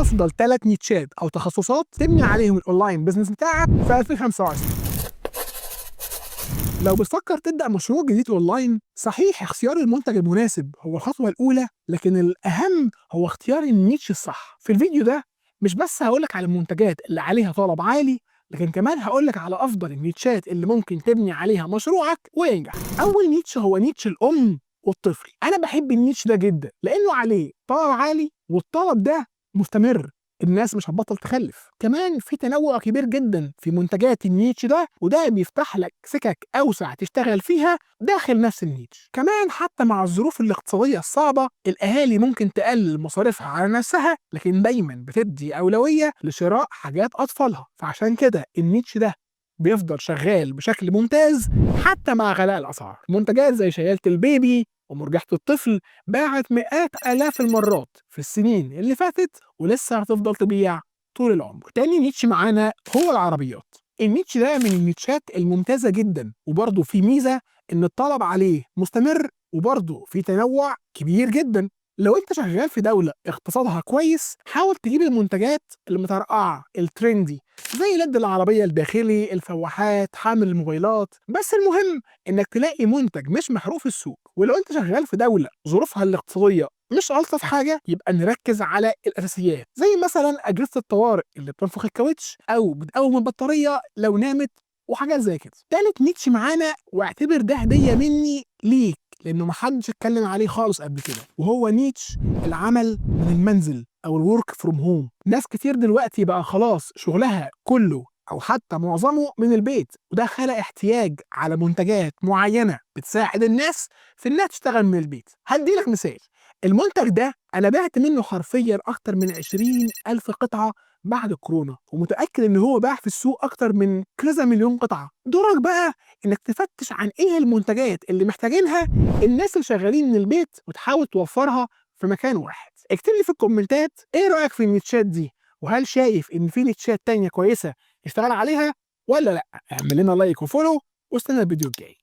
افضل 3 نيتشات او تخصصات تبني عليهم الاونلاين بزنس بتاعك في 2025. لو بتفكر تبدا مشروع جديد اونلاين، صحيح اختيار المنتج المناسب هو الخطوه الاولى، لكن الاهم هو اختيار النيتش الصح. في الفيديو ده مش بس هقولك على المنتجات اللي عليها طلب عالي، لكن كمان هقولك على افضل النيتشات اللي ممكن تبني عليها مشروعك وينجح. اول نيتش هو نيتش الام والطفل. انا بحب النيتش ده جدا لانه عليه طلب عالي، والطلب ده مستمر، الناس مش هتبطل تخلف. كمان في تنوع كبير جدا في منتجات النيتش ده، وده بيفتح لك سكك اوسع تشتغل فيها داخل نفس النيتش. كمان حتى مع الظروف الاقتصاديه الصعبه، الاهالي ممكن تقلل مصاريفها على نفسها، لكن دايما بتدي اولويه لشراء حاجات اطفالها. فعشان كده النيتش ده بيفضل شغال بشكل ممتاز حتى مع غلاء الاسعار. منتجات زي شياله البيبي ومرجحة الطفل باعت مئات آلاف المرات في السنين اللي فاتت، ولسه هتفضل تبيع طول العمر. تاني نيتش معانا هو العربيات. النيتش ده من النيتشات الممتازة جدا، وبرضه في ميزة إن الطلب عليه مستمر، وبرضه في تنوع كبير جدا. لو انت شغال في دولة اقتصادها كويس، حاول تجيب المنتجات المترقعة الترندي زي لد العربية الداخلي، الفواحات، حامل الموبايلات. بس المهم انك تلاقي منتج مش محروق في السوق. ولو انت شغال في دولة ظروفها الاقتصادية مش ألطف حاجة، يبقى نركز على الأساسيات زي مثلا أجهزة الطوارئ اللي بتنفخ الكاوتش أو بتقوم البطارية لو نامت وحاجات زي كده. تالت نيتش معانا، واعتبر ده هدية مني ليك لأنه محدش اتكلم عليه خالص قبل كده، وهو نيتش العمل من المنزل أو الورك فروم هوم. ناس كتير دلوقتي بقى خلاص شغلها كله أو حتى معظمه من البيت، وده خلق احتياج على منتجات معينة بتساعد الناس في إنها تشتغل من البيت. هديلك مثال، المنتج ده أنا بعت منه حرفيا أكتر من 20,000 قطعة بعد الكورونا، ومتأكد إن هو باع في السوق أكتر من كذا مليون قطعة. دورك بقى إنك تفتش عن إيه المنتجات اللي محتاجينها الناس اللي شغالين من البيت، وتحاول توفرها في مكان واحد. اكتب لي في الكومنتات إيه رأيك في النيتشات دي، وهل شايف إن في نيتشات تانية كويسة اشتغل عليها ولا لأ؟ اعمل لنا لايك وفولو، واستنى الفيديو الجاي.